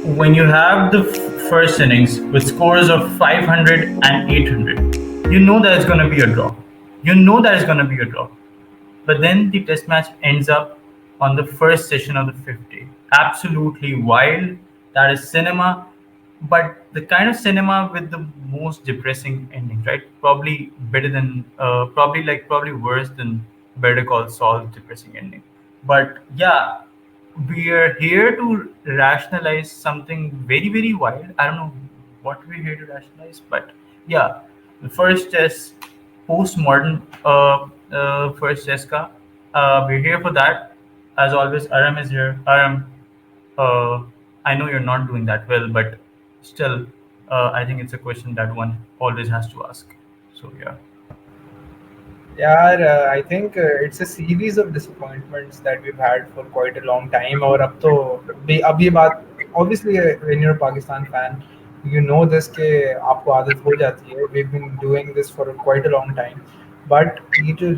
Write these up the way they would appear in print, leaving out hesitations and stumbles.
when you have the first innings with scores of 500 and 800, you know that it's going to be a draw. You know that it's going to be a draw. But then the test match ends up on the first session of the fifth day. Absolutely wild. That is cinema, but the kind of cinema with the most depressing ending, right? Probably better than, probably worse than Better Call Saul's depressing ending. But yeah, we are here to rationalize something very, very wild. I don't know what we're here to rationalize, but yeah, the first test, postmodern first test ka. We're here for that. As always, Aram is here. Aram, uh, I know you're not doing that well, but still, I think it's a question that one always has to ask. So yeah. Yeah, I think it's a series of disappointments that we've had for quite a long time. और अब ये बात obviously when you're a Pakistan fan, you know this कि आपको आदत हो जाती है. We've been doing this for quite a long time, but ये जो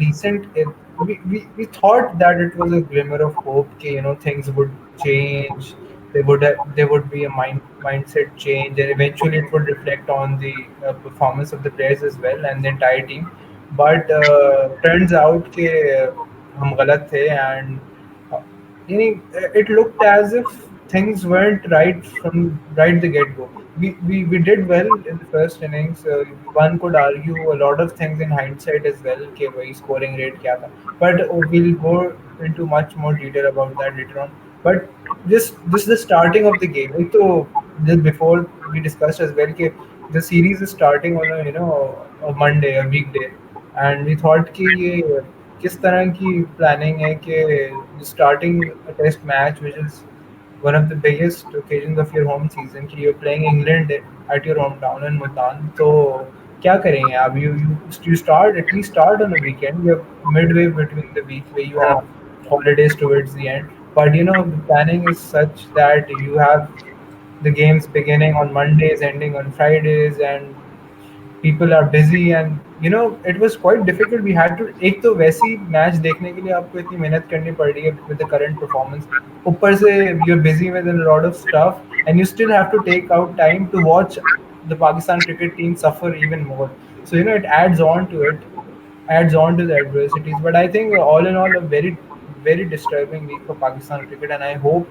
we thought that it was a glimmer of hope कि things would change. There would be a mindset change, and eventually it would reflect on the performance of the players as well and the entire team. But turns out कि हम गलत थे, and uh, it looked as if things weren't right from right the get go. We did well in the first innings. One could argue a lot of things in hindsight as well कि वही scoring rate क्या था, but we'll go into much more detail about that later on. But this is the starting of the game. एक तो just before we discussed as well कि the series is starting on a Monday, a weekday, and we thought कि ये किस तरह की planning है कि starting a test match which is one of the biggest occasions of your home season कि you're playing England at your hometown in Multan. तो क्या करेंगे अब? You start, at least start on a weekend. You're midway between the week where you have holidays towards the end, but the planning is such that you have the games beginning on Mondays, ending on Fridays, and people are busy. And it was quite difficult. We had to, एक तो वैसी match देखने के लिए आपको इतनी मेहनत करनी पड़ रही है with the current performance, ऊपर से you're busy with a lot of stuff, and you still have to take out time to watch the Pakistan cricket team suffer even more. So it adds on to the adversities. But I think all in all, a very very disturbing week for Pakistan cricket, and I hope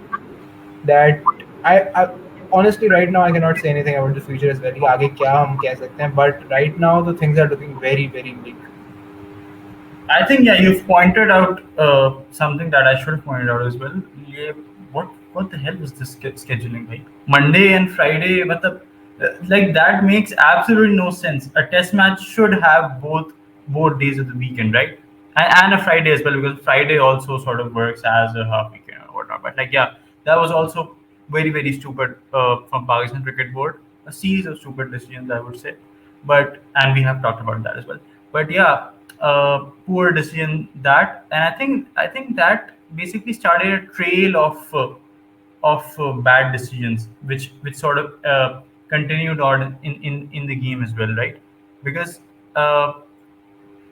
that I honestly right now I cannot say anything about the future as well. कि आगे क्या हम कह सकते हैं, but right now the things are looking very very bleak. I think yeah, you've pointed out something that I should have pointed out as well. ये what the hell was this scheduling भाई? Monday and Friday, मतलब like that makes absolutely no sense. A test match should have both days of the weekend, right? And a Friday as well, because Friday also sort of works as a half weekend or whatnot. But like yeah, that was also very very stupid from Pakistan Cricket Board. A series of stupid decisions, I would say. But and we have talked about that as well. But yeah, poor decision that, and I think that basically started a trail of bad decisions, which sort of continued on in the game as well, right? Because uh,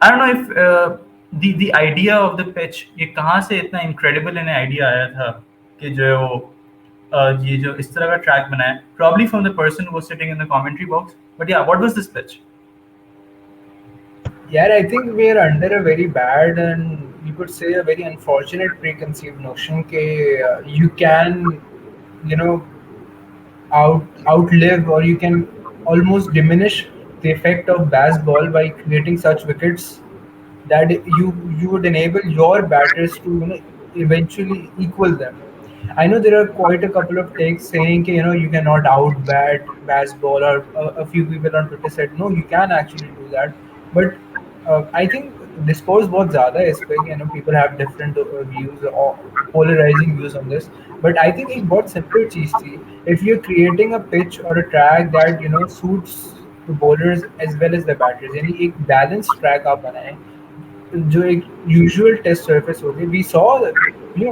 I don't know if the idea of the pitch, ये कहाँ से इतना incredible इन्हें idea आया था कि जो है वो ये जो इस तरह का track बनाया, probably from the person who was sitting in the commentary box. But yeah, what was this pitch? Yeah, I think we are under a very bad, and you could say a very unfortunate preconceived notion that you can, you know, outlive, or you can almost diminish the effect of Bazball by creating such wickets that you would enable your batters to eventually equal them. I know there are quite a couple of takes saying you cannot out bat Bazball, or a few people on Twitter said no, you can actually do that. But I think discourse बहुत ज़्यादा है इस पे कि people have different views or polarizing views on this. But I think एक बहुत simple चीज़ थी. If you're creating a pitch or a track that suits the bowlers as well as the batters, यानी एक balanced track आप बनाएं जो एक usual test surface होगी. We saw that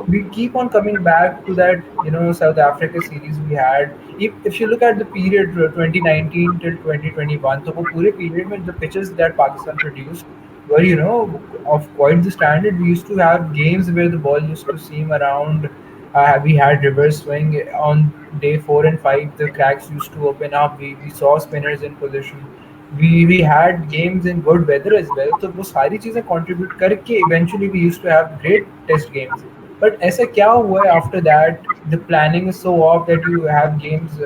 we keep on coming back to that South Africa series we had. If you look at the period 2019 till 2021, तो वो पूरे period में the pitches that Pakistan produced were of quite the standard. We used to have games where the ball used to seem around We had reverse swing on day 4 and 5. The cracks used to open up. We saw spinners in position. We had games in good weather as well. तो वो सारी चीज़ें contribute करके eventually we used to have great test games. But ऐसा क्या हुआ है after that? The planning is so off that you have games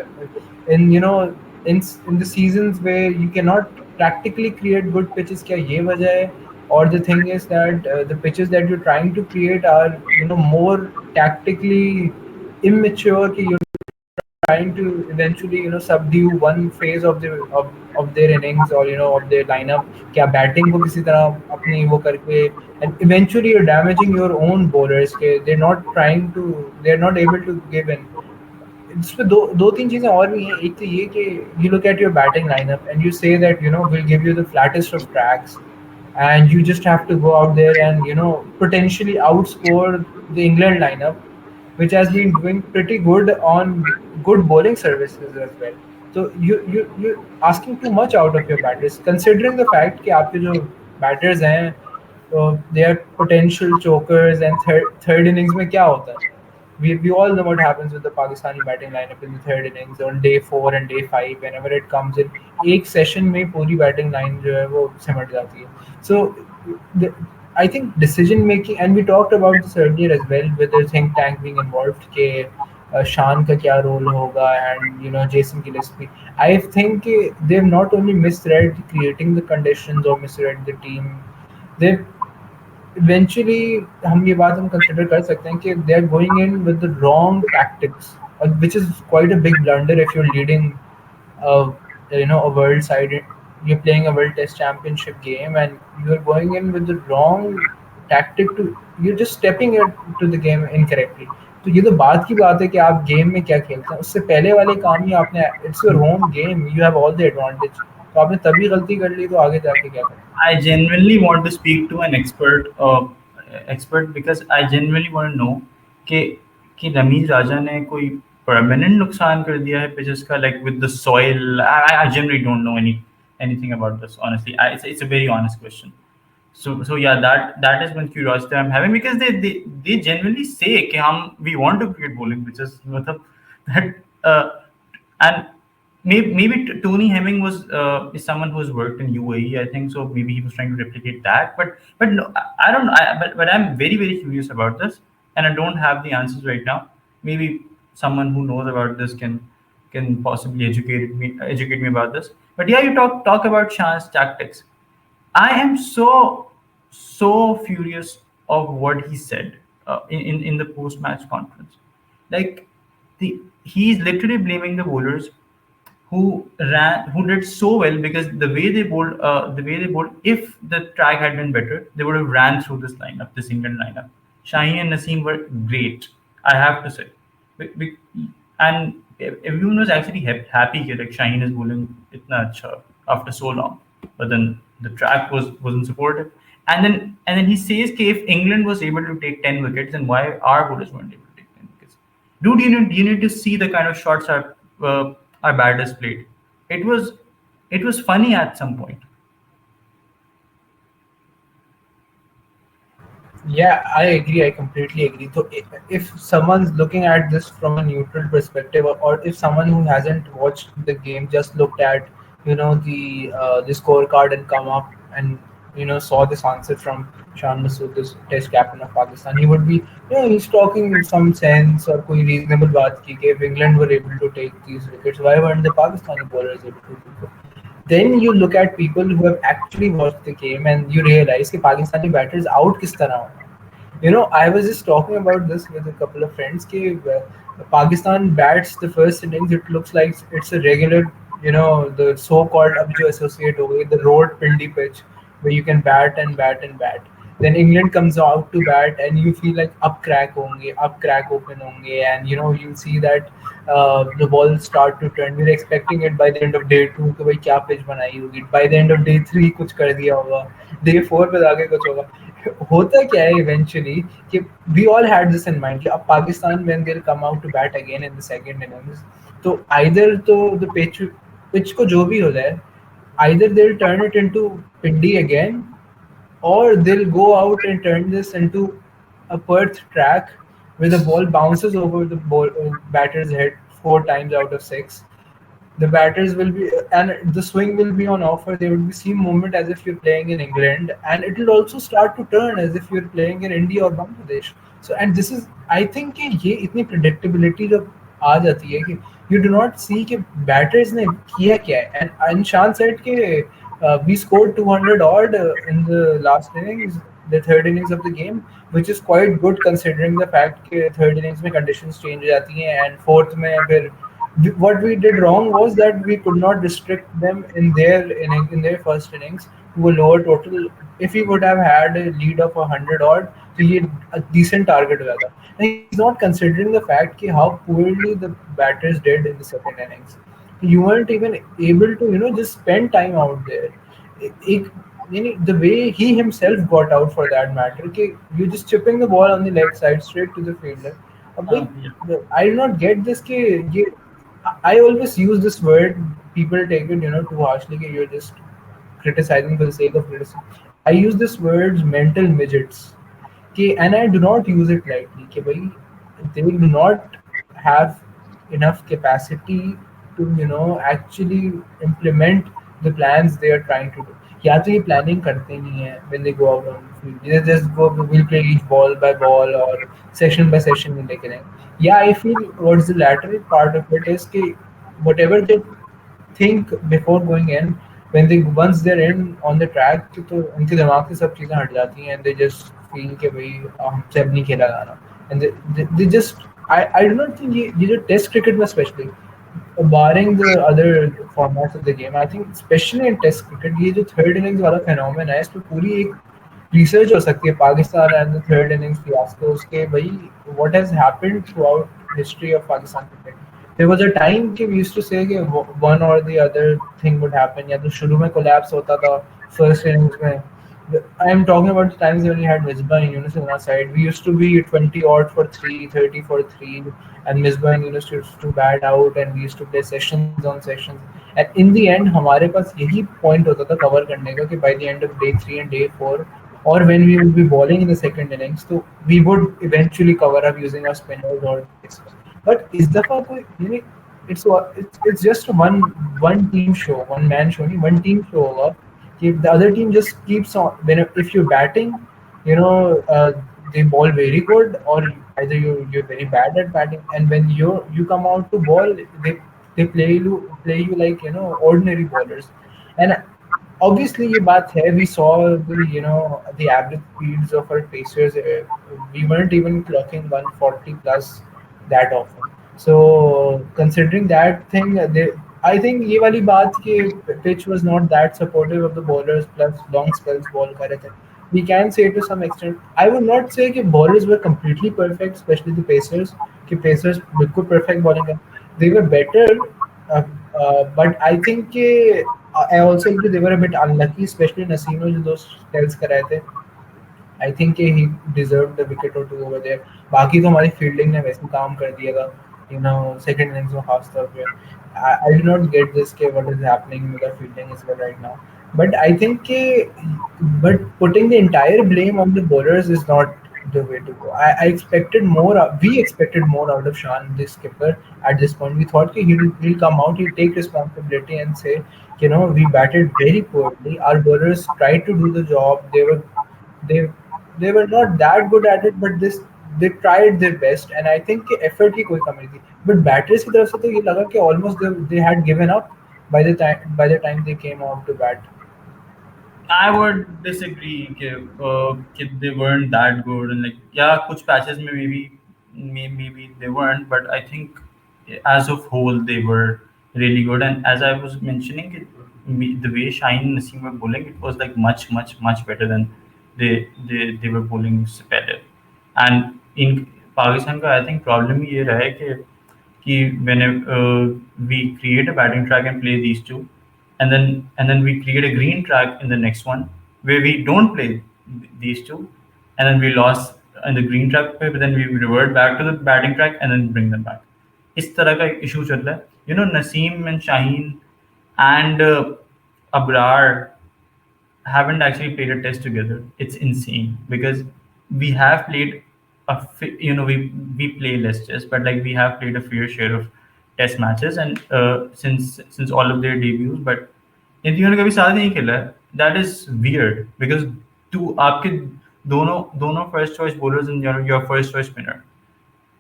in in the seasons where you cannot practically create good pitches. क्या ये वजह है? Or the thing is that the pitches that you're trying to create are more tactically immature कि you're trying to eventually subdue one phase of of their innings or of their lineup क्या batting को किसी तरह अपनी वो करके and eventually you're damaging your own bowlers के they're not able to give in इसमें दो तीन चीजें और भी हैं एक तो ये कि you look at your batting lineup and you say that we'll give you the flattest of tracks and you just have to go out there and potentially outscore the England lineup, which has been doing pretty good on good bowling services as well. So you asking too much out of your batters, considering the fact कि आपके जो batters हैं, they are potential chokers and third innings में क्या होता है? We all know what happens with the Pakistani batting lineup in the third innings on day 4 and day 5 whenever it comes in एक session में पूरी batting line जो है वो सिमट जाती है so the, I think decision making and we talked about this earlier as well with the think tank being involved के Shan का क्या role होगा and Jason Gillespie I think they've not only misread creating the conditions or misread the team they've eventually हम consider कर सकते हैं कि they are going in with the wrong tactics, which is quite a big blunder if you're leading a a world side. You're playing a world test championship game and you're going in with the wrong tactic to you're just stepping into the game incorrectly. तो ये तो बात है कि आप game में क्या खेलते हैं उससे पहले वाले काम ही आपने it's your home game you have all the advantage तो आपने तभी गलती कर ली तो आगे जाके क्या करें I genuinely want to speak to an expert because I genuinely want to know कि रमीज राजा ने कोई permanent नुकसान कर दिया है pitches का like with the soil. I generally don't know anything about this honestly. It's a very honest question. So yeah, that is one curiosity I'm having because they genuinely say कि हम we want to create bowling pitches मतलब that and maybe Tony Hemming was is someone who's worked in UAE, I think so. Maybe he was trying to replicate that, but no, I don't. But I'm very curious about this, and I don't have the answers right now. Maybe someone who knows about this can possibly educate me about this. But yeah, you talk about Shan's tactics. I am so furious of what he said in the post match conference. Like he's literally blaming the bowlers who did so well because the way they bowled if the track had been better they would have ran through this England lineup. Shaheen and Naseem were great, I have to say. Be- and everyone was actually happy that like Shaheen is bowling itna acha after so long, but then the track wasn't supportive. And then he says कि if England was able to take 10 wickets, then why our bowlers weren't able to take 10 wickets? Dude, you need to see the kind of shots our batters played. It was it was funny at some point. Yeah, I agree. I completely agree. So, if someone's looking at this from a neutral perspective, or if someone who hasn't watched the game just looked at, the scorecard and come up and saw this answer from Shan Masood, this Test captain of Pakistan, he would be, he's talking some sense or कोई reasonable बात की कि if England were able to take these wickets, why weren't the Pakistani bowlers able to do so? Then you look at people who have actually watched the game and you realize कि Pakistani batters out किस तरह होना I was just talking about this with a couple of friends. Pakistan bats the first innings. It looks like it's a regular, the so-called अब जो associate हो गई, the road pindi pitch where you can bat and bat and bat. Then England comes out to bat and you feel like up crack open होंगे, and you see that the ball start to turn. We're expecting it by the end of day 2 कि भाई क्या pitch बनाई होगी. By the end of day 3 कुछ कर दिया होगा. Day 4 पे जाके कुछ होगा. होता क्या है eventually कि we all had this in mind कि अब Pakistan when they'll come out to bat again in the second innings तो either तो the pitch को जो भी हो जाए either they'll turn it into pindi again or they'll go out and turn this into a Perth track where the ball bounces over the batter's head 4 times out of 6. The batters will be, and the swing will be on offer. There will be same movement as if you're playing in England, and it will also start to turn as if you're playing in India or Bangladesh. So, and this is, I think कि ये इतनी predictability जब आ जाती है कि you do not see कि batters ने किया क्या है. And Shan said कि we scored 200 odd in the last innings, the third innings of the game, which is quite good considering the fact कि third innings में conditions change हो जाती हैं and fourth में फिर what we did wrong was that we could not restrict them in their first innings to a lower total. If he would have had a lead of 100 odd, so he had a decent target हो जाता. And he's not considering the fact कि how poorly the batters did in the second innings. You weren't even able to just spend time out there. एक the way he himself got out for that matter, कि you just chipping the ball on the leg side straight to the fielder. अब भाई Yeah. I do not get this कि ये I always use this word. People take it, too harshly. कि you're just criticizing for the sake of criticism. I use this word mental midgets. And I do not use it lightly. They will not have enough capacity to actually implement the plans they are trying to do. या तो ये planning करते नहीं है when they go out on the field. They just go, we'll play each ball by ball or session by session में लेके जाएंगे. Yeah, I feel towards the latter part of it is कि whatever they think before going in, when they once they're in on the track, तो उनके दिमाग से सब चीज़ें हट जाती हैं and they just feel कि भाई हमसे अब नहीं खेला जाना. And they just I do not think ये जो टेस्ट क्रिकेट में especially, barring the other formats of the game, I think especially in Test cricket, ये जो third innings वाला phenomenon है, इस पे पूरी एक research हो सकती है Pakistan and the third innings fiascos के भाई what has happened throughout history of Pakistan cricket. There was a time कि we used to say कि one or the other thing would happen, या तो शुरू में collapse होता था first innings में. I am talking about the times when we had Misbah and Yunus on our side. We used to be 20 odd for 3, 30 for 3, and Misbah and Yunus used to bat out, and we used to play sessions on sessions. And in the end, हमारे पास यही point होता था cover करने का कि by the end of day 3 and day 4, or when we would be bowling in the second innings, so we would eventually cover up using our spinners or pacers. But इस दफा कोई it's just one team show, one man show नहीं, one team show होगा. If the other team just keeps on, when if you're batting, they ball very good, or either you're very bad at batting, and when you come out to ball, they play you like ordinary bowlers. And obviously ये बात है, we saw the average speeds of our pacers, we weren't even clocking 140 plus that often. So considering that thing, I think ये वाली बात कि pitch was not that supportive of the bowlers, plus long spells ball कर रहे थे. We can say to some extent. I would not say कि bowlers were completely perfect, especially the pacers. कि pacers बिल्कुल perfect bowling कर. They were better, uh, but I think कि I also agree they were a bit unlucky, especially Nasino जो दो spells कराए थे. I think he deserve the wicket और to over there. बाकी तो हमारी फील्डिंग ने वैसे काम कर दिया था सेकंड इनिंग्स में खास तौर पे. I do not get this के what is happening with the fielding is well right now. But I think कि but putting the entire blame on the bowlers is not the way to go. I expected more. We expected more out of Shan, the skipper. At this point, we thought that he'll come out, he'll take responsibility and say, we batted very poorly. Our bowlers tried to do the job. They they were not that good at it, but this they tried their best, and I think कि effort की कोई कमी नहीं थी. But batters की तरफ से तो ये लगा कि almost they had given up by the time they came out to bat. I would disagree कि they weren't that good, and like yeah कुछ patches में maybe they weren't, but I think as of whole they were really good. And as I was mentioning the way Shine and Naseem were bowling, it was like much better than they were bowling उससे पहले. And in Pakistan का I think problem ये रहा है कि whenever we create a batting track and play these two, and then we create a green track in the next one where we don't play these two, and then we lost in the green track पे, but then we revert back to the batting track and then bring them back. इस तरह का issue चल रहा है. Naseem and Shaheen and Abrar haven't actually played a test together. It's insane because we have played we play less chess, but like we have played a fair share of test matches, and since all of their debuts, but इन्होंने कभी साथ नहीं खेला है. That is weird because two आपके दोनों दोनों first choice bowlers and your first choice spinner.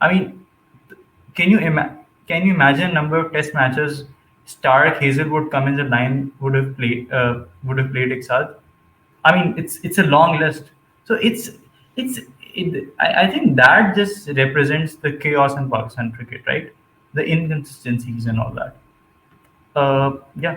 I mean, can you can you imagine number of test matches Stark Hazelwood Cummins and Line would have played एक साथ? I mean, it's a long list. So I think that just represents the chaos in Pakistan cricket, right? The inconsistencies and all that. Yeah.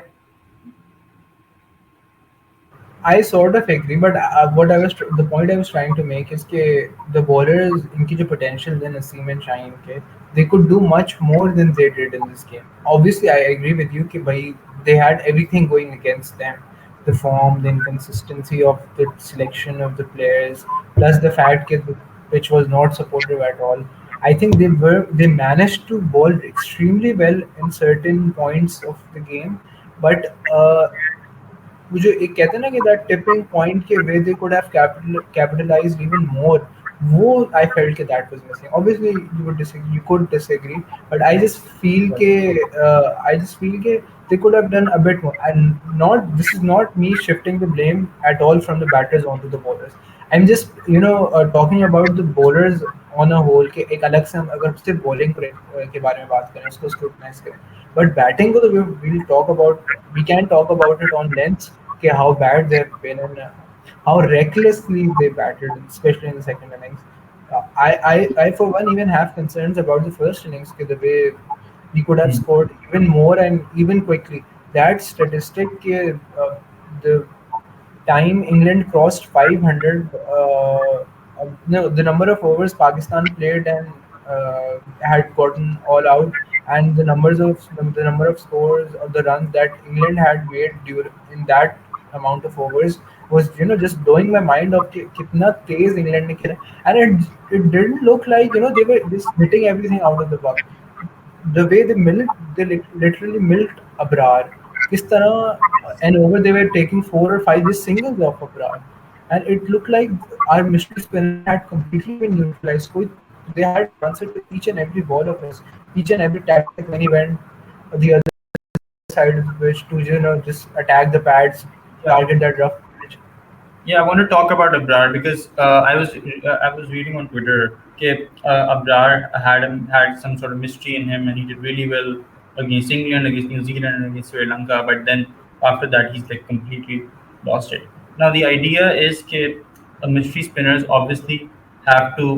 I sort of agree, but the point I was trying to make is that the bowlers, इनकी जो potential है Naseem and Shine के, they could do much more than they did in this game. Obviously, I agree with you कि भाई they had everything going against them, the form, the inconsistency of the selection of the players, plus the fact that the pitch was not supportive at all. I think they managed to bowl extremely well in certain points of the game, but वो जो एक कहते हैं ना कि that tipping point के way they could have capitalized even more, वो I felt कि that was missing. Obviously you could disagree, but I just feel के they could have done a bit more. And not this is not me shifting the blame at all from the batters onto the bowlers. I'm just talking about the bowlers on a whole के एक अलग से हम अगर सिर्फ bowling के बारे में बात करें, उसको scrutinize करें, but batting को तो we can talk about it on length कि how bad they've been and how recklessly they batted, especially in the second innings. I for one even have concerns about the first innings कि the way we could have Hmm. scored even more and even quickly. That statistic the time England crossed 500, no, the number of overs Pakistan played and had gotten all out, and the number of scores or the runs that England had made during in that amount of overs was just blowing my mind of कि कितना तेज England ने खेला. And it didn't look like they were just hitting everything out of the park. The way they literally milked Abrar. किस तरह and over they were taking 4 or 5 just singles off Abrar, and it looked like our mystery spinner had completely been neutralized. They had to answer to each and every ball of his, each and every tactic when he went the other side of the pitch to just attack the pads, Yeah. target that rough pitch. Yeah, I want to talk about Abrar because I was reading on Twitter that Abrar had some sort of mystery in him, and he did really well against England, against New Zealand, and against Sri Lanka. But then after that, he's like completely lost it. Now the idea is that mystery spinners obviously have to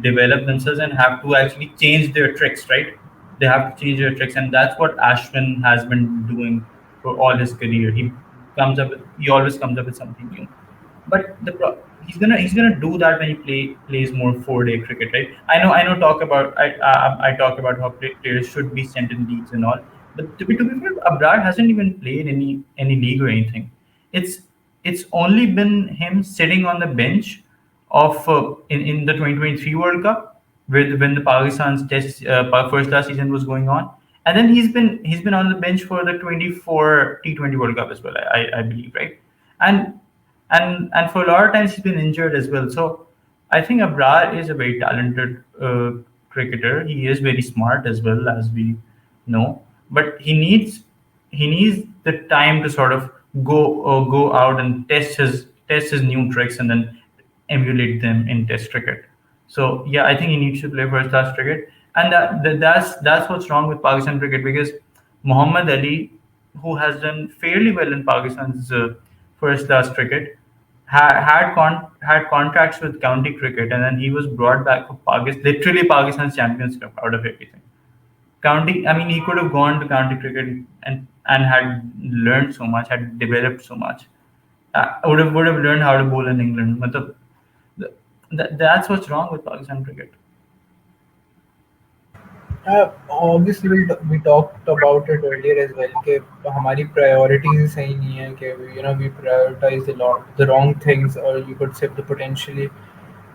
develop themselves and have to actually change their tricks, right? They have to change their tricks, and that's what Ashwin has been doing for all his career. He always comes up with something new, but he's gonna do that when he plays more 4 day cricket, right? I know I talk about how players should be sent in leagues and all, but to be fair, Abrar hasn't even played any league or anything. It's it's only been him sitting on the bench of in the 2023 World Cup when the Pakistan's first class season was going on, and then he's been on the bench for the 24 T20 World Cup as well. I believe, right? And and for a lot of times he's been injured as well. So I think Abrar is a very talented cricketer. He is very smart as well, as we know, but he needs the time to sort of go out and test his new tricks and then emulate them in Test cricket. So yeah, I think he needs to play first class cricket, and that's what's wrong with Pakistan cricket because Muhammad Ali, who has done fairly well in Pakistan's first class cricket, had contracts with county cricket, and then he was brought back for Pakistan, literally Pakistan's Champions Cup out of everything. County, I mean, he could have gone to county cricket and had learned so much, had developed so much. Would have learned how to bowl in England. Matlab, that's what's wrong with Pakistan cricket. Obviously, we talked about it earlier as well कि हमारी priorities ही सही नहीं है कि we prioritize the wrong things, or you could say the potentially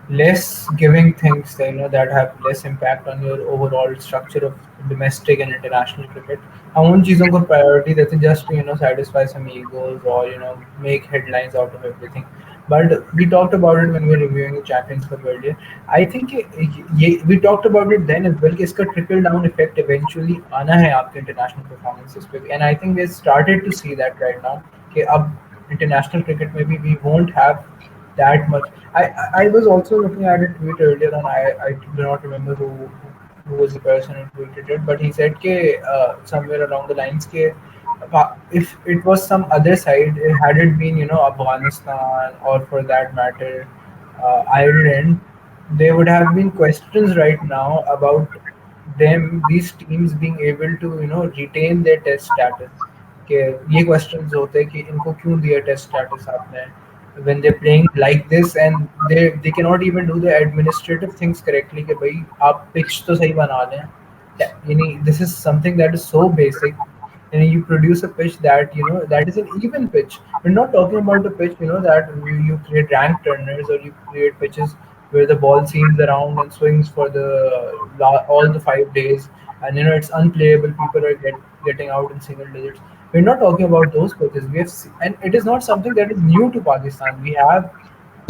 less giving things that have less impact on your overall structure of domestic and international cricket. हम उन चीज़ों को priority देते हैं just to satisfy some egos or make headlines out of everything. But we talked about it when we were reviewing the Champions Cup earlier. I think we talked about it then as well कि इसका trickle down effect eventually आना है आपके international performances पे भी. And I think we started to see that right now कि अब international cricket में भी we won't have that much. I was also looking at a tweet earlier on. I do not remember who was the person who tweeted it, but he said कि somewhere along the lines के if it was some other side, had it been Afghanistan or for that matter Ireland, there would have been questions right now about these teams being able to retain their test status. कि ये questions होते हैं कि इनको क्यों दिया test status आपने when they're playing like this and they cannot even do the administrative things correctly कि भाई आप pitch तो सही बना लें. This is something that is so basic, and you produce a pitch that that is an even pitch. We're not talking about a pitch that you create rank turners or you create pitches where the ball seams around and swings for all the 5 days, and it's unplayable. People are getting out in single digits. We're not talking about those pitches. And it is not something that is new to Pakistan. We have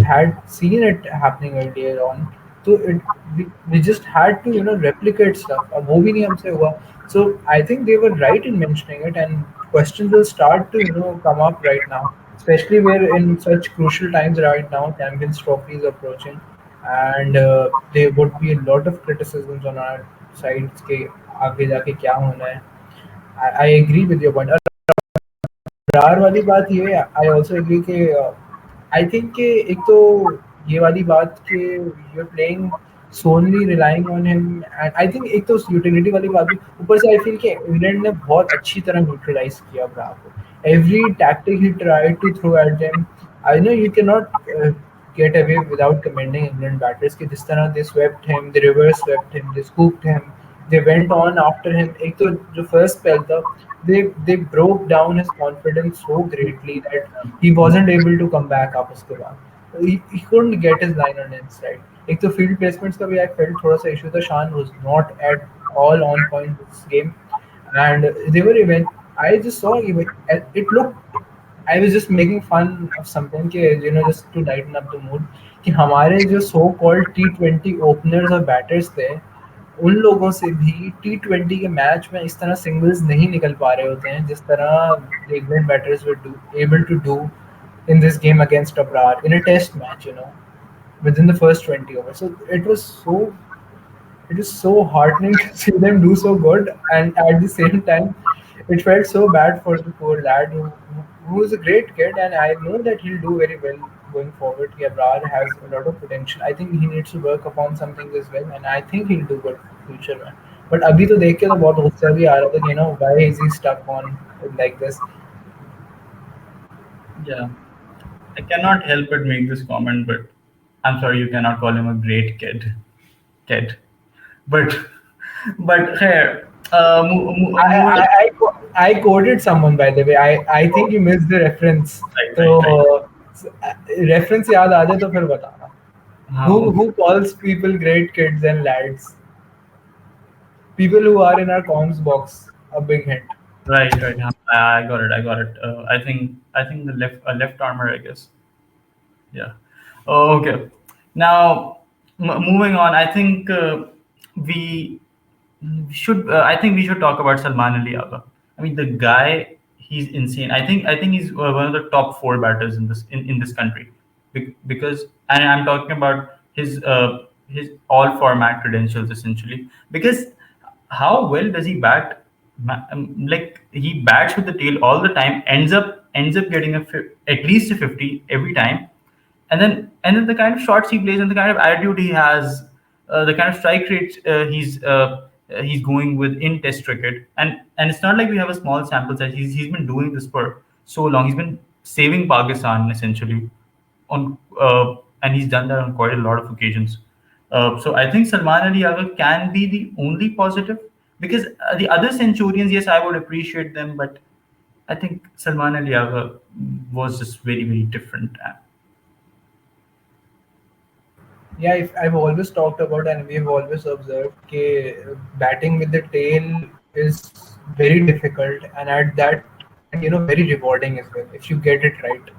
had seen it happening earlier on. So we just had to replicate stuff. अब वो भी नहीं हमसे हुआ. So I think they were right in mentioning it, and questions will start to come up right now, especially where in such crucial times right now, Champions Trophy is approaching, and there would be a lot of criticisms on our sides के आगे जाके क्या होना है. I agree with your point. Abrar वाली बात ये है, आई ऑल्सो एग्री कि आई थिंक कि एक तो ये वाली बात कि you are playing solely relying on him, and I think एक तो यूटिलिटी वाली बात भी ऊपर से आई फील कि इंग्लैंड ने बहुत अच्छी तरह न्यूट्रलाइज किया अबरार को. Every tactic he try to throw at them. I know you can not get away without commending England batters कि जिस तरह they swept him, they reverse swept him, they scooped him, they went on after him. एक तो जो first spell था, they broke down his confidence so greatly that he wasn't able to come back up उसके बाद. He couldn't get his line on inside. एक तो field placements का भी I felt थोड़ा सा issue था. Shan was not at all on point this game, and they were even. I just saw it looked. I was just making fun of something कि just to lighten up the mood कि हमारे जो so called T20 openers और batters थे, उन लोगों से भी T20 के मैच में इस तरह सिंगल्स नहीं निकल पा रहे होते हैं जिस तरह England batters were able to do in this game against Abrar in a test match, within the first 20 overs. So it is so heartening to see them do so good, and at the same time, it felt so bad for the poor lad who is a great kid, and I know that he'll do very well going forward. Abrar has a lot of potential. I think he needs to work upon some things as well, and I think he'll do good future में. But अभी तो देख के तो बहुत गुस्सा भी आ रहा था कि why is he stuck on like this. Yeah, I cannot help but make this comment, but I'm sorry, you cannot call him a great kid. But here, moving. I quoted someone, by the way. I think you missed the reference. Right. So reference याद आ जाए तो फिर बताना. Who calls people great kids and lads? People who are in our comms box. A big hint. Right. I got it. I think the left armor, I guess. Yeah. Oh, okay. Now, moving on, I think we I think we should talk about Salman Ali Agha. I mean, the guy, he's insane. I think he's one of the top four batters in this country, because, and I'm talking about his all format credentials essentially. Because how well does he bat? Like, he bats with the tail all the time. Ends up getting at least a 50 every time, and then the kind of shots he plays and the kind of attitude he has, the kind of strike rate he's going with in Test cricket, and it's not like we have a small sample size. He's been doing this for so long. He's been saving Pakistan essentially and he's done that on quite a lot of occasions. So I think Salman Ali Agha can be the only positive, because the other Centurions, yes, I would appreciate them, but I think Salman Ali Agha was just very, very different. Yeah, if I've always talked about and we've always observed that batting with the tail is very difficult, and at that and very rewarding as well if you get it right.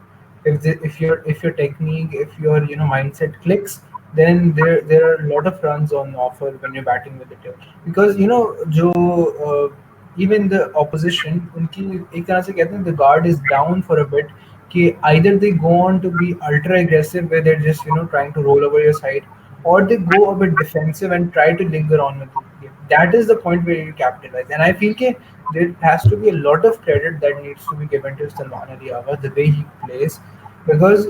if your technique, if your mindset clicks, then there are a lot of runs on offer when you're batting with the tail. Because जो even the opposition उनकी एक तरह से कहते हैं the guard is down for a bit, कि either they go on to be ultra aggressive where they're just trying to roll over your side, or they go a bit defensive and try to linger on with the game. That is the point where you capitalize. And I feel that there has to be a lot of credit that needs to be given to Salman Ali Agha, the way he plays, because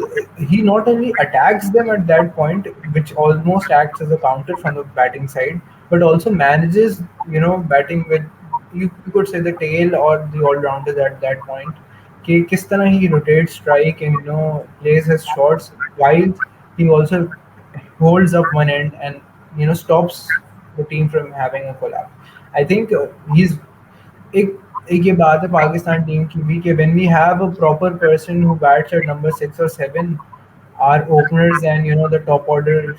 he not only attacks them at that point, which almost acts as a counter from the batting side, but also manages, batting with, you could say, the tail or the all-rounders at that point. कि किस तरह he rotates strike and plays his shots while he also holds up one end and stops the team from having a collapse. I think he's एक एक ये बात है Pakistan team की भी कि when we have a proper person who bats at number 6 or 7, our openers and the top order,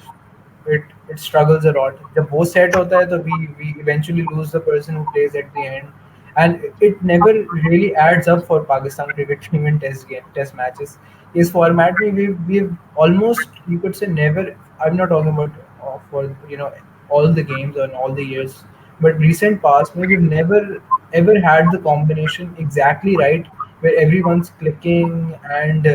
it struggles a lot. जब वो set होता है तो we eventually lose the person who plays at the end, and it never really adds up for Pakistan cricket team in test matches. इस format में we've almost, you could say, never. I'm not talking about for all the games and all the years, but recent past, maybe we've never ever had the combination exactly right where everyone's clicking and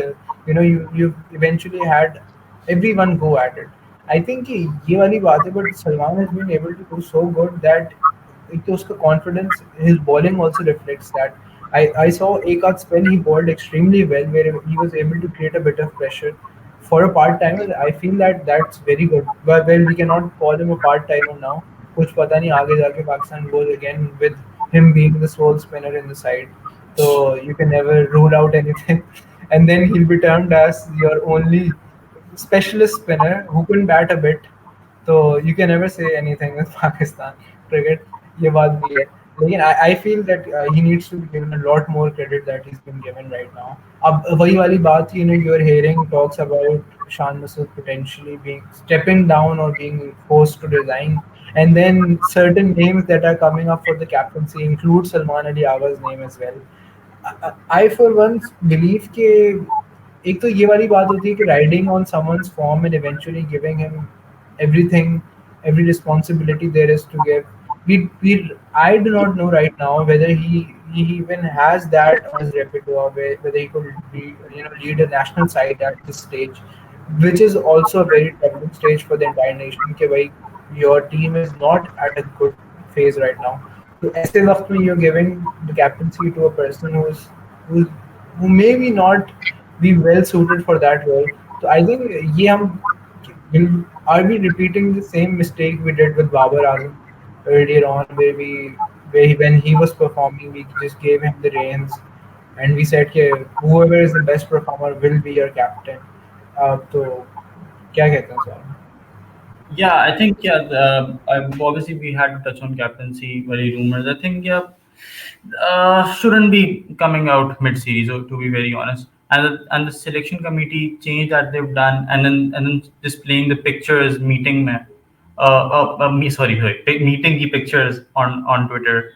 you've eventually had everyone go at it. I think कि ये वाली बात है, but Salman has been able to do so good that एक तो उसका confidence, his bowling also reflects that. I saw एक आध spell he bowled extremely well where he was able to create a bit of pressure for a part timer. I feel that that's very good. But well, we cannot call him a part timer now. कुछ पता नहीं आगे जाके Pakistan goes again with him being the sole spinner in the side. So you can never rule out anything. And then he'll be termed as your only specialist spinner who can bat a bit. So you can never say anything with Pakistan cricket. ये बात भी है. लेकिन I feel that he needs to be given a lot more credit that he's been given right now. अब वही वाली बात, you're hearing talks about Shan potentially being stepping down or being forced to resign, and then certain names that are coming up for the captaincy include Salman Ali Agha's name as well. I for once believe कि एक तो ये वाली बात होती है कि riding on someone's form and eventually giving him everything, every responsibility there is to give. We I do not know right now whether he even has that on his repertoire, whether he could be, lead a national side at this stage, which is also a very troubling stage for the entire nation. कि भाई, your team is not at a good phase right now. So ऐसे वक्त में you're giving the captaincy to a person who's who maybe not be well suited for that role. So I think ये हम will are we repeating the same mistake we did with Babar Azam earlier on, when he was performing, we just gave him the reins and we said कि whoever is the best performer will be your captain. तो क्या कहते हैं sir? Yeah, I think yeah. Obviously, we had to touch on captaincy, very rumors. I think yeah, shouldn't be coming out mid-series, to be very honest. And the selection committee change that they've done, and then displaying the pictures meeting me, meeting the pictures on Twitter.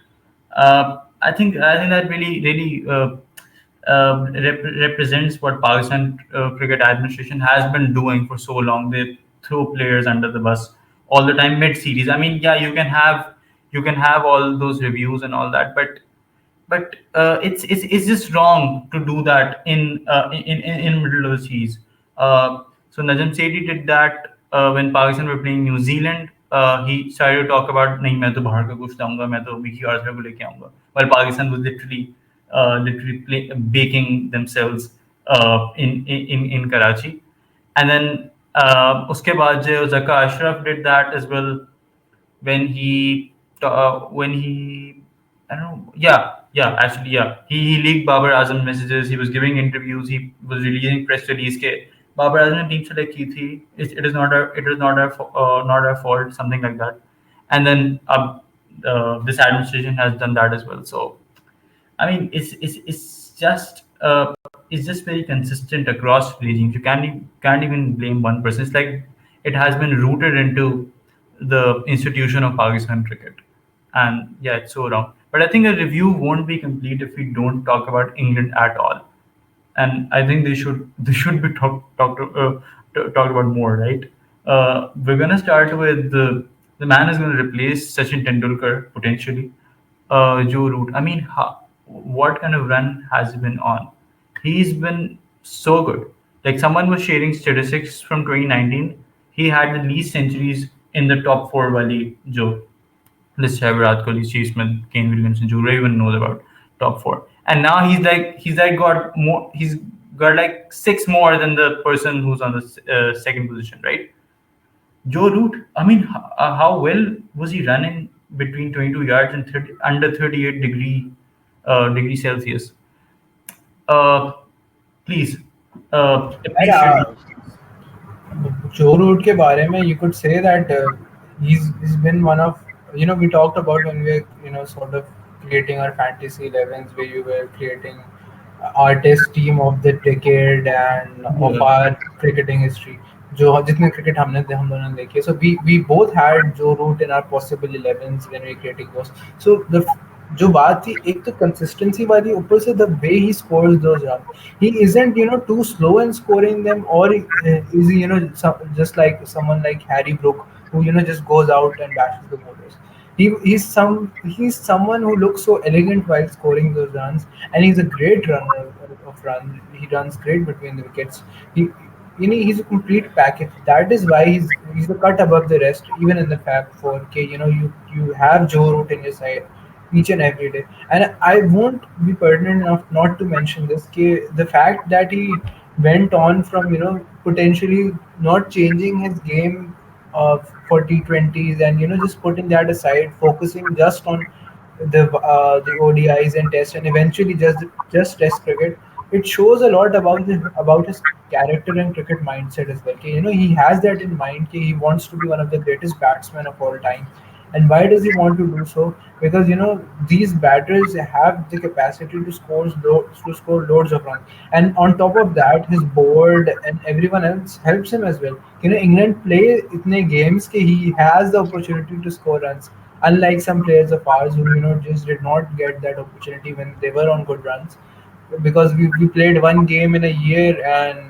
I think that really represents what Pakistan cricket administration has been doing for so long. They throw players under the bus all the time mid-series. I mean, yeah, you can have all those reviews and all that, but it's just wrong to do that in middle of the seas. So Najam Sethi did that when Pakistan were playing New Zealand. He started to talk about नहीं मैं तो बाहर का कुछ लाऊंगा मैं तो Vicky Archer को लेके आऊंगा while Pakistan was literally baking themselves in Karachi. And then उसके बाद जो Zaka Ashraf did that as well when he I don't know. Yeah, actually, yeah. He leaked Babar Azam messages. He was giving interviews. He was releasing press release. के Babar Azam ने team select की थी. It is not our fault. Something like that. And then this administration has done that as well. So I mean, it's just very consistent across regimes. You can't even blame one person. It's like it has been rooted into the institution of Pakistan cricket, and yeah, it's so wrong. But I think a review won't be complete if we don't talk about England at all. and I think they should be talked about more, right? We're gonna start with the man is gonna replace Sachin Tendulkar potentially. Joe Root. I mean, what kind of run has he been on? He's been so good. Like someone was sharing statistics from 2019. He had the least centuries in the top four wali Joe. Let's have Virat Kohli, Steve Smith, Kane Williamson, Joe even knows about top four. And now he's like got more. He's got like six more than the person who's on the second position, right? Joe Root. I mean, how well was he running between 22 yards and 30, under 38 degree Celsius? Uh, please यार appreciate. Joe Root के बारे में you could say that he's been one of, we talked about when we were, sort of creating our fantasy 11s, where you were creating artist team of the decade and of Yeah. our cricketing history, जो जितने cricket हम दोनों ने देखे, so we both had Joe Root in our possible 11s when we were creating those. So जो बात थी एक तो कंसिस्टेंसी वाली, ऊपर से the way he scores those runs, he isn't too slow in scoring them, or is he just like someone like Harry Brook, who just goes out and bashes the bowlers. He's someone who looks so elegant while scoring those runs, and he's a great runner of runs. He runs great between the wickets. He he's a complete package. That is why he's the cut above the rest, even in the Fab Four. Okay, you have Joe Root in your side each and every day. And I won't be pertinent enough not to mention this. The fact that he went on from potentially not changing his game for T20s, and just putting that aside, focusing just on the ODIs and Test, and eventually just Test cricket. It shows a lot about his character and cricket mindset as well. Okay, he has that in mind. Okay, he wants to be one of the greatest batsmen of all time. And why does he want to do so? Because these batters have the capacity to score loads of runs, and on top of that, his board and everyone else helps him as well. England play itne games that he has the opportunity to score runs, unlike some players of ours who just did not get that opportunity when they were on good runs, because we played one game in a year, and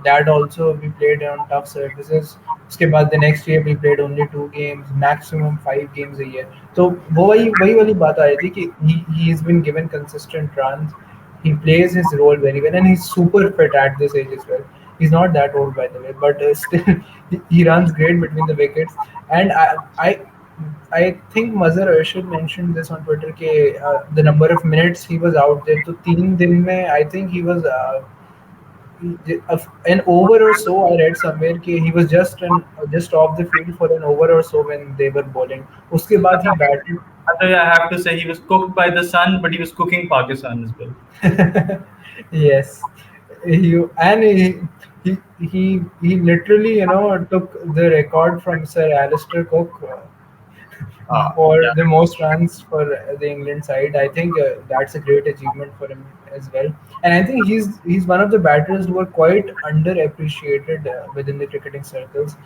that also we played on tough surfaces. उसके बाद the next year we played only 2 games, maximum 5 games a year. तो वो वही वाली बात आ रही थी कि he's been given consistent runs. He plays his role very well, and he's super fit at this age as well. He's not that old, by the way, but still he runs great between the wickets. And I think Mazhar Arshad mentioned this on Twitter कि the number of minutes he was out there. तो 3 दिन में I think he was an over or so. I read somewhere कि he was just off the field for an over or so when they were bowling. उसके बाद he batted. I have to say he was cooked by the sun, but he was cooking Pakistan as well. Yes, he literally took the record from Sir Alistair Cook for Yeah. the most runs for the England side. I think that's a great achievement for him as well. And I think he's one of the batters who are quite underappreciated within the cricketing circles.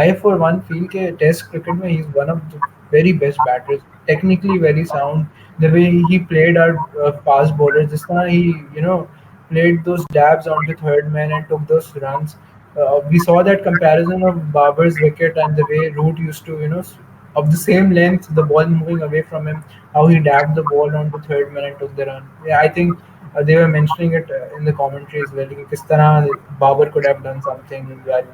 I, for one, feel that Test cricket, mein, he's one of the very best batters. Technically very sound. The way he played our fast bowlers, this time he played those dabs onto third man and took those runs. We saw that comparison of Babar's wicket and the way Root used to, of the same length, the ball moving away from him, how he dabbed the ball onto third man and took the run. Yeah, I think they were mentioning it in the commentary as well. Kis tarah Babar could have done something while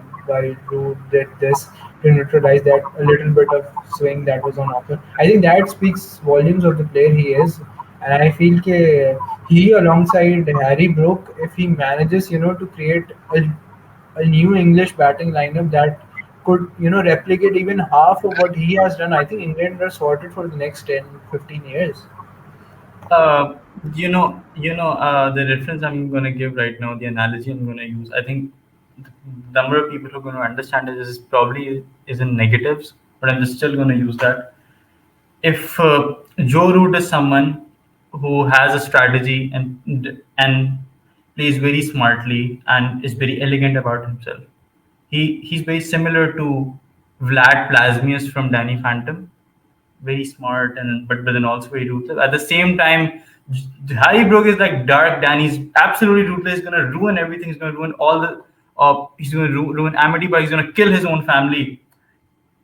Root did this to neutralize that a little bit of swing that was on offer. I think that speaks volumes of the player he is. And I feel he, alongside Harry Brook, if he manages, to create a new English batting lineup that could, replicate even half of what he has done, I think England are sorted for the next 10, 15 years. Uh, the reference I'm going to give right now, the analogy I'm going to use. I think the number of people who are going to understand it is probably is in negatives, but I'm just still going to use that. If Joe Root is someone who has a strategy and plays very smartly and is very elegant about himself, he's very similar to Vlad Plasmius from Danny Phantom, very smart and but then also very ruthless. At the same time, Harry Brook is like dark Danny. He's absolutely ruthless. He's gonna ruin everything. He's gonna ruin all the. He's gonna ruin amity, but he's gonna kill his own family.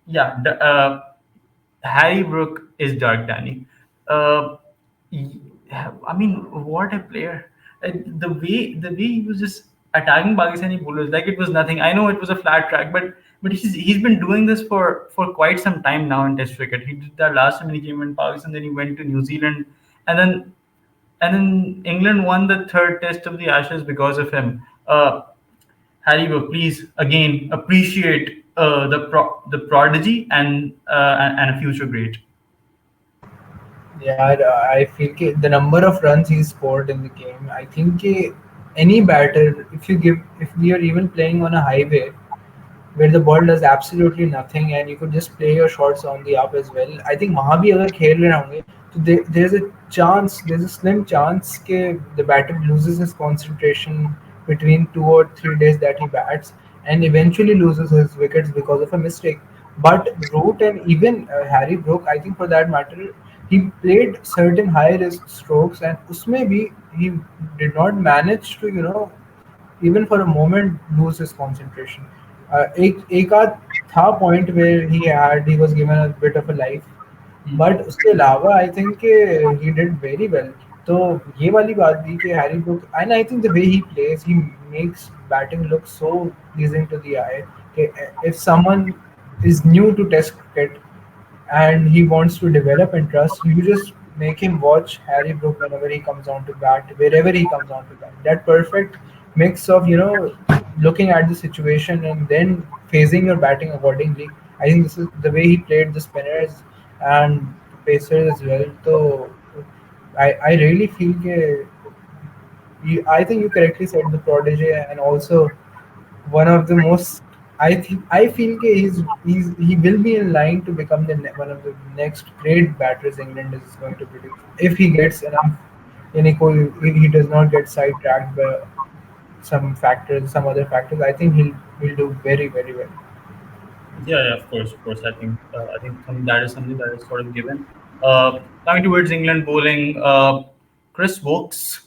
Yeah, Harry Brook is Dark Danny. Uh, I mean, what a player! The way he was just attacking Pakistani bowlers like it was nothing. I know it was a flat track, but he's been doing this for quite some time now in Test cricket. He did that last time when he came in Pakistan. Then he went to New Zealand, and then England won the third Test of the Ashes because of him. Harry, please again appreciate the prodigy and a future great. Yeah, I feel the number of runs he scored in the game. I think any batter, if we are even playing on a highway, where the ball does absolutely nothing and you could just play your shots on the up as well. I think वहाँ भी अगर खेल रहे होंगे तो there's a slim chance that the batter loses his concentration between 2 or 3 days that he bats and eventually loses his wickets because of a mistake. But Root and even Harry Brook, I think for that matter, he played certain high risk strokes and उसमें भी he did not manage to even for a moment lose his concentration. एक आध था point where he was given a bit of a life, but उसके अलावा I think he did very well. तो ये वाली बात भी कि Harry Brook and I think the way he plays, he makes batting look so pleasing to the eye. कि if someone is new to Test cricket and he wants to develop interest, you just make him watch Harry Brook whenever he comes on to bat, wherever he comes on to bat. That perfect mix of looking at the situation and then phasing your batting accordingly. I think this is the way he played the spinners and pacers as well. So I really feel I think you correctly said the prodigy and also one of the most. I feel that he will be in line to become one of the next great batters England is going to produce if he gets enough. If he does not get sidetracked by some other factors. I think he'll do very very well. Yeah, yeah, of course, of course. I think that is something that is sort of given. Coming towards England bowling, Chris Wokes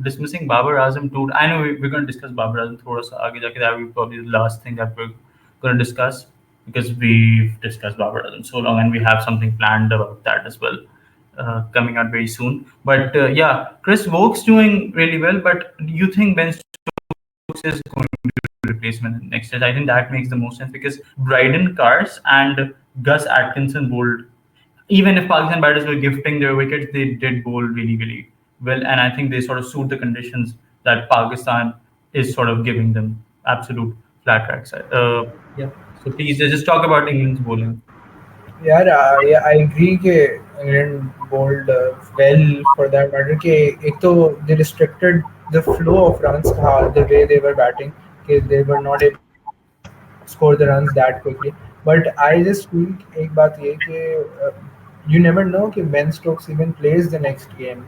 dismissing Babar Azam too. I know we're going to discuss Babar Azam थोड़ा सा आगे जाके. That will be probably the last thing that we're going to discuss because we've discussed Babar Azam so long and we have something planned about that as well. Coming out very soon, but yeah, Chris Wokes doing really well. But do you think Ben Stokes is going to replace him in the next test? I think that makes the most sense because Bryden Cars and Gus Atkinson bowled. Even if Pakistan batters were gifting their wickets, they did bowl really, really well. And I think they sort of suit the conditions that Pakistan is sort of giving them. Absolute flat tracks. Yeah. So please just talk about England's bowling. Yeah, I agree that England bowled well for that matter. कि एक तो they restricted the flow of runs the way they were batting. They were not able to score the runs that quickly. But I just feel एक बात ये कि you never know कि Ben Stokes even plays the next game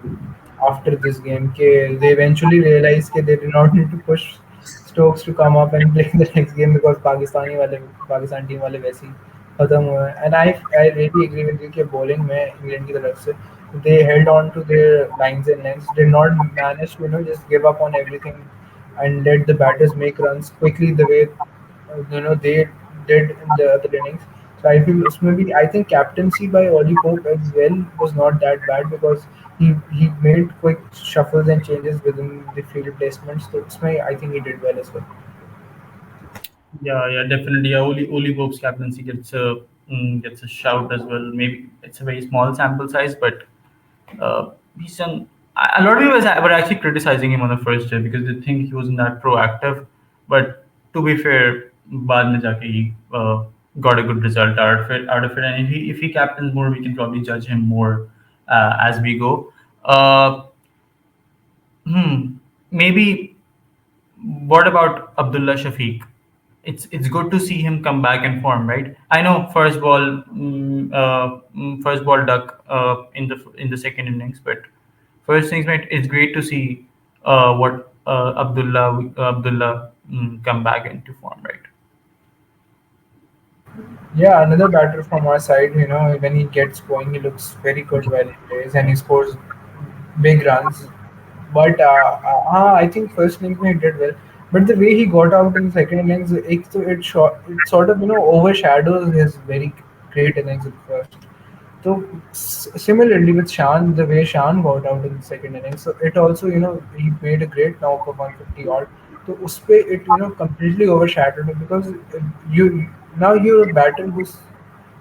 after this game. They eventually realized that they did not need to push Stokes to come up and play the next game because Pakistan team वाले वैसे ही खत्म हुए हैं. And I really agree with you कि bowling में England की तरफ से they held on to their lines and lengths, did not manage to just give up on everything and let the batters make runs quickly the way they did in the other innings. So I feel maybe I think captaincy by Ollie Pope as well was not that bad because he made quick shuffles and changes within the field placements. So I think he did well as well. Yeah, yeah, definitely. Yeah, Oli Pope's captaincy gets a shout as well. Maybe it's a very small sample size, but he's done. A lot of people were actually criticizing him on the first day because they think he wasn't that proactive. But to be fair, बाद में जाके he got a good result out of it. And if he captains more, we can probably judge him more as we go. Uh, Maybe what about Abdullah Shafiq? It's good to see him come back in form, right? I know first ball duck in the second innings, but first things, mate, it's great to see what Abdullah come back into form, right? Yeah, another batter from our side. When he gets going, he looks very good while he plays, and he scores big runs. But I think first innings he did well. But the way he got out in second innings, it sort of overshadows his very great innings at first. So similarly with Shan, the way Shan got out in the second innings, so it also he made a great knock of 150 odd. So uspe it completely overshadowed it because you now you're a batter who's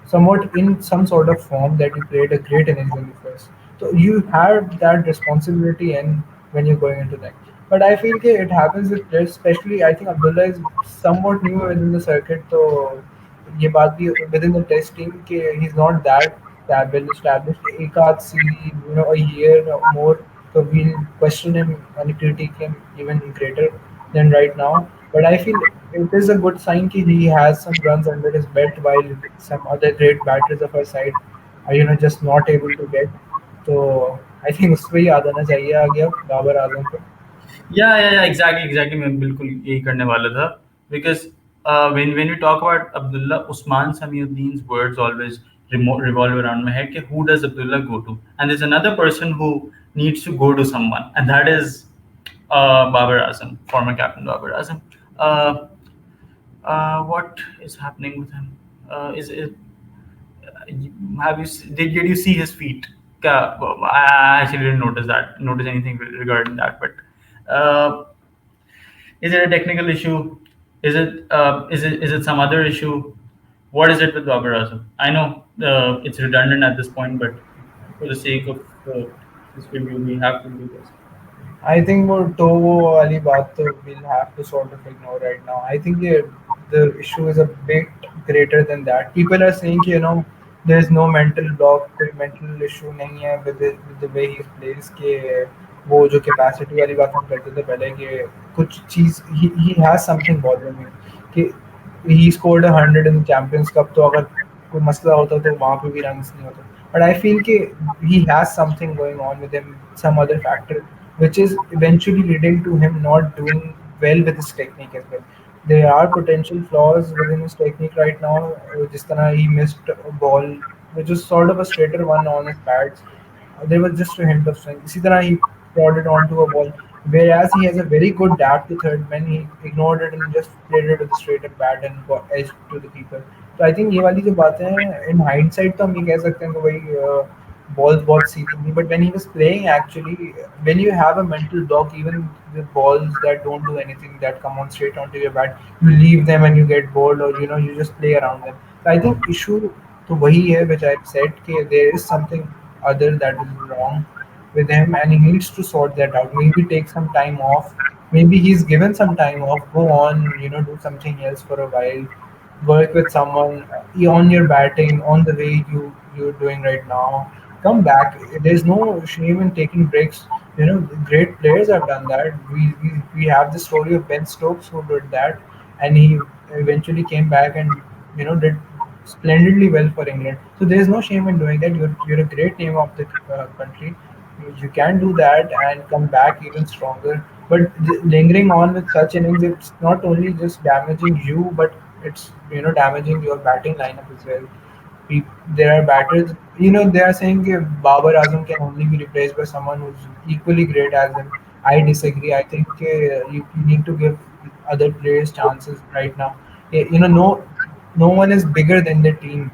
somewhat in some sort of form that you played a great innings in the first. So you had that responsibility in when you're going into next. But I feel that it happens with players, especially I think Abdullah is somewhat new within the circuit. So ये बात भी within the test team कि he's not that well established. एक आध series, a year or more, so we'll question him and critique him even greater than right now. But I feel it is a good sign that he has some runs under his belt while some other great batters of our side are just not able to get. तो I think उस पर ही याद आना चाहिए आ गया बाबर आजम को. Yeah, exactly. मैं बिल्कुल यही करने वाला था because when we talk about Abdullah, Usman Samiuddin's words always revolve around my head. कि who does Abdullah go to? And there's another person who needs to go to someone, and that is Babar Azam, former captain Babar Azam. Uh, what is happening with him? Is it? Did you see his feet? I actually didn't notice anything regarding that, but. Is it a technical issue? Is it some other issue? What is it with Babar Azam? I know it's redundant at this point, but for the sake of this review, we have to do this. I think वो Togo वाली बात तो we'll have to sort of ignore right now. I think the issue is a bit greater than that. People are saying there's no mental block, कोई mental issue नहीं है with the way he plays कि वो जो capacity वाली बात हम करते थे पहले कि कुछ चीज़ he has something bothering him कि he scored 100 in the Champions Cup तो अगर कोई मसला होता तो वहाँ पे भी runs नहीं होते. But I feel कि he has something going on with him, some other factor which is eventually leading to him not doing well with his technique as well. There are potential flaws within his technique right now. Just he missed a ball, which was sort of a straighter one on his pads. There was just a hint of swing. इसी तरह he prodded onto a ball. Whereas he has a very good dab to third man, he ignored it and just played it with a straighter bat and got edged to the keeper. तो I think ये वाली जो बातें हैं in hindsight तो हम ये कह सकते हैं कि भाई balls बहुत सीधी थी but when he was playing actually when you have a mental block even the balls that don't do anything that come on straight onto your bat you leave them and you get bored or you just play around them. So I think issue तो वही है which I said कि there is something other that is wrong with him and he needs to sort that out. Maybe take some time off. Maybe he's given some time off. Go on, do something else for a while. Work with someone on your batting, on the way you're doing right now. Come back. There's no shame in taking breaks. Great players have done that. We have the story of Ben Stokes who did that, and he eventually came back and did splendidly well for England. So there's no shame in doing that. You're a great name of the country. You can do that and come back even stronger. But lingering on with such innings, it's not only just damaging you, but it's damaging your batting lineup as well. There are batters, they are saying Babar Azam can only be replaced by someone who's equally great as him. I disagree. I think you need to give other players chances right now. No one is bigger than the team.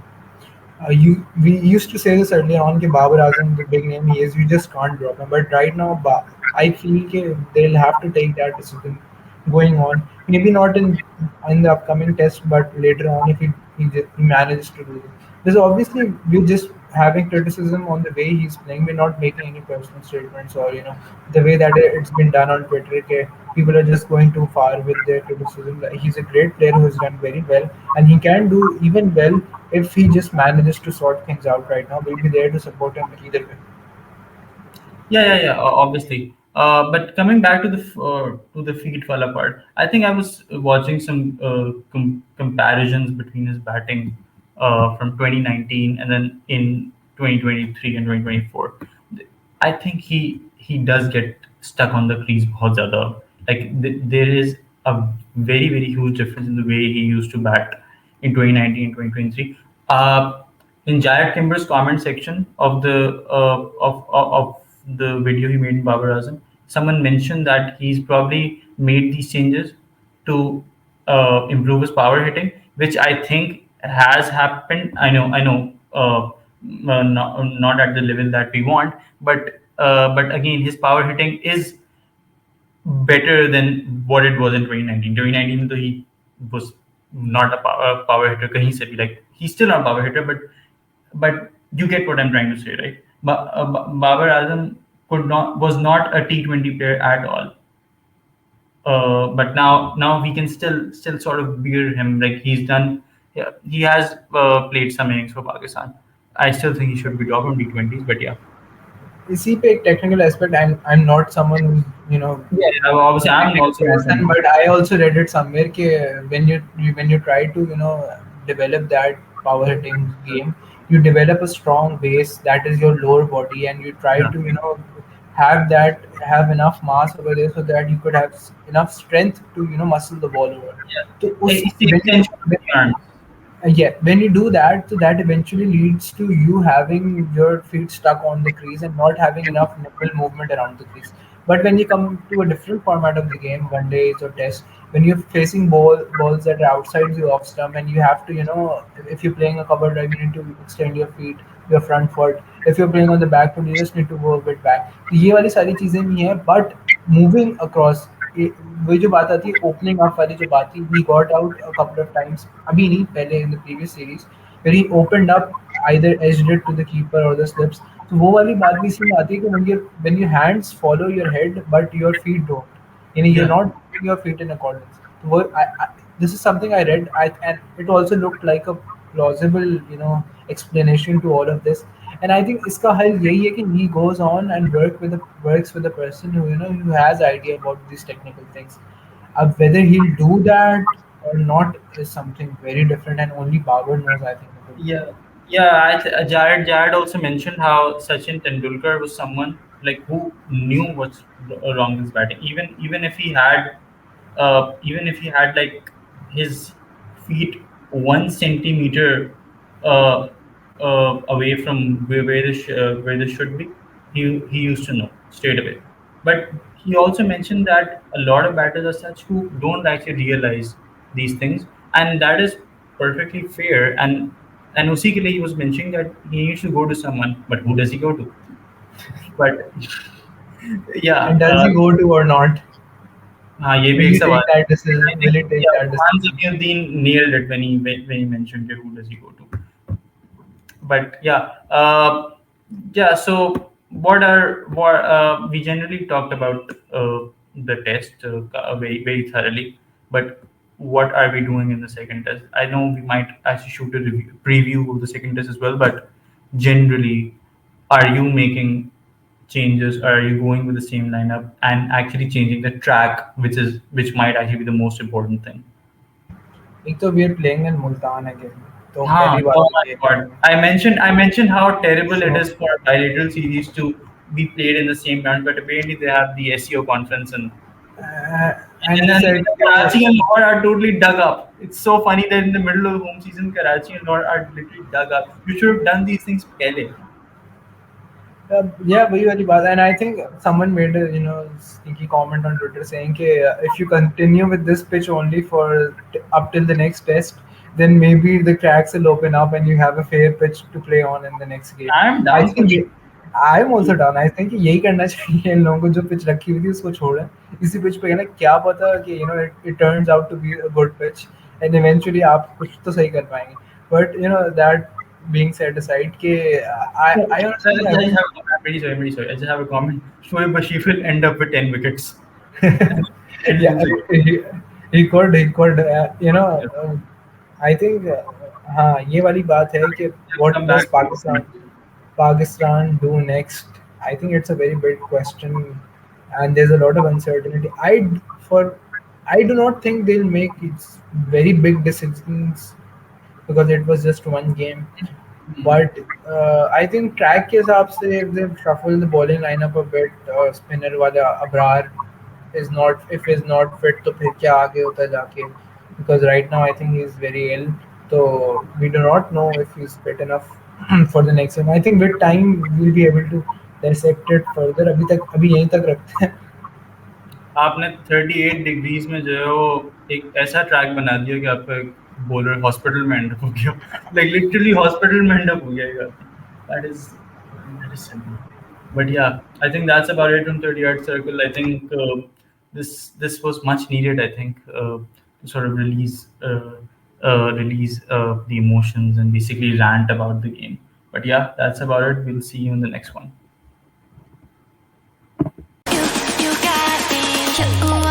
We used to say this earlier on कि Babar Azam, the big name he is, you just can't drop him. But right now, I feel कि they'll have to take that decision going on. Maybe not in the upcoming test, but later on if he manages to do it. Because obviously we're just having criticism on the way he's playing. We're not making any personal statements or the way that it's been done on Twitter. Okay, people are just going too far with their criticism. Like, he's a great player who's done very well, and he can do even well if he just manages to sort things out right now. We'll be there to support him either way. Yeah. Obviously. But coming back to the feet fall apart, I think I was watching some comparisons between his batting from 2019 and then in 2023 and 2024. I think he does get stuck on the crease बहुत ज़्यादा. Like there is a very huge difference in the way he used to bat in 2019 and 2023. In Jared Kimber's comment section of the video he made in Babar Azam, someone mentioned that he's probably made these changes to improve his power hitting, which I think has happened. I know, not at the level that we want, but again, his power hitting is better than what it was in 2019. 2019, though he was not a power hitter, he said like he's still not a power hitter, but you get what I'm trying to say, right? Babar Azam could not was not a T20 player at all. But now we can still sort of bear him like he's done. Yeah, he has played some innings for Pakistan. I still think he should be top on T20s, but yeah, इसी पे एक technical aspect I'm not someone who's yeah. Obviously, I'm technical also not person, an. but I also read it somewhere कि when you try to develop that power hitting game, you develop a strong base that is your lower body, and you try Yeah, to have enough mass over there so that you could have enough strength to muscle the ball over. So yeah. उस It's the when you extension of the arms. yeah, when you do that, so that eventually leads to you having your feet stuck on the crease and not having enough nimble movement around the crease. But when you come to a different format of the game, one days or test, when you're facing balls that are outside the off stump, and you have to, if you're playing a cover drive, you need to extend your feet, your front foot. If you're playing on the back foot, you just need to go a bit back. तो ये वाली सारी चीजें नहीं है, but moving across वही जो बात आती है ओपनिंग अप वाली जो बात थी he got out a couple of times अभी नहीं पहले इन द प्रीवियस सीरीज फिर he opened up either edged it to the keeper और द स्लिप्स तो वो वाली बात भी इसमें आती है कि when your hands follow your head but your feet don't यानी you're Yeah, not moving your feet in accordance तो वो this is something I read and it also looked like a plausible explanation to all of this and I think इसका हल यही है कि he goes on and works with a person who has idea about these technical things. Whether he'll do that or not is something very different, and only Babar knows. I think about that. yeah, yeah. Jared also mentioned how Sachin Tendulkar was someone like who knew what's wrong with his batting. Even if he had like his feet 1 centimeter uh, away from where they should be, he used to know straight away. But he also mentioned that a lot of batters are such who don't actually realize these things, and that is perfectly fair. And उसी के लिए he was mentioning that he needs to go to someone, but who does he go to? But yeah, And does he go to or not? हाँ ये Will भी एक he सवाल take है. that decision? I Will think he take yeah, that Burhan decision? Zakiuddin nailed it when he mentioned it, who does he go to. But yeah, yeah. So what we generally talked about the test very thoroughly, but what are we doing in the second test? I know we might actually shoot a preview of the second test as well, but generally, are you making changes? Or are you going with the same lineup and actually changing the track, which might actually be the most important thing? एक तो we are playing in Multan again. तो Huh. पहली बात Oh तो my ये है. God. I mentioned how terrible it So is for bilateral series to be played in the same ground, but apparently they have the SEO conference uh, and and they then said Karachi and Lahore are totally dug up. It's so funny that in the middle of home season, Karachi and Lahore are literally dug up. You should have done these things pehle. Yeah, वही वाली बात है and I think someone made a sneaky comment on Twitter saying कि if you continue with this pitch only for up till the next test then maybe the cracks will open up and you have a fair pitch to play on in the next game. I'm I down for think sure. I'm also down. I think कि यही करना चाहिए इन लोगों को जो pitch रखी हुई थी उसको छोड़ें इसी पिच पे है ना क्या पता कि it turns out to be a good pitch and eventually आप कुछ तो सही कर पाएंगे but that being set aside कि I I honestly just haven't. have, I'm really sorry, I'm really sorry. I just have a comment. Shoaib Bashir will end up with 10 wickets. And Yeah, lose it. he could Yeah. I think हाँ ये वाली बात है कि Just what come does back to your comment. Pakistan do next? I think it's a very big question, and there's a lot of uncertainty. For I do not think they'll make very big decisions because it was just one game. Hmm. But I think track के हिसाब से if they shuffle the bowling lineup a bit, spinner वाला Abrar is not if he's not fit तो फिर क्या आगे होता है जाके because right now I think he's very ill. So we do not know if he's fit enough for the next game. I think with time we'll be able to dissected further. अभी यहीं तक रखते हैं. आपने 38 degrees में जो है वो एक ऐसा ट्रैक बना दिया कि आपका बॉलर हॉस्पिटल में एंड हो गया, लाइक लिटरली हॉस्पिटल में एंड हो गया ये. That is simple. But yeah, I think that's about it on 30 yard circle. I think this was much needed. I think to sort of release the emotions and basically rant about the game. But yeah, that's about it. We'll see you in the next one. You got me.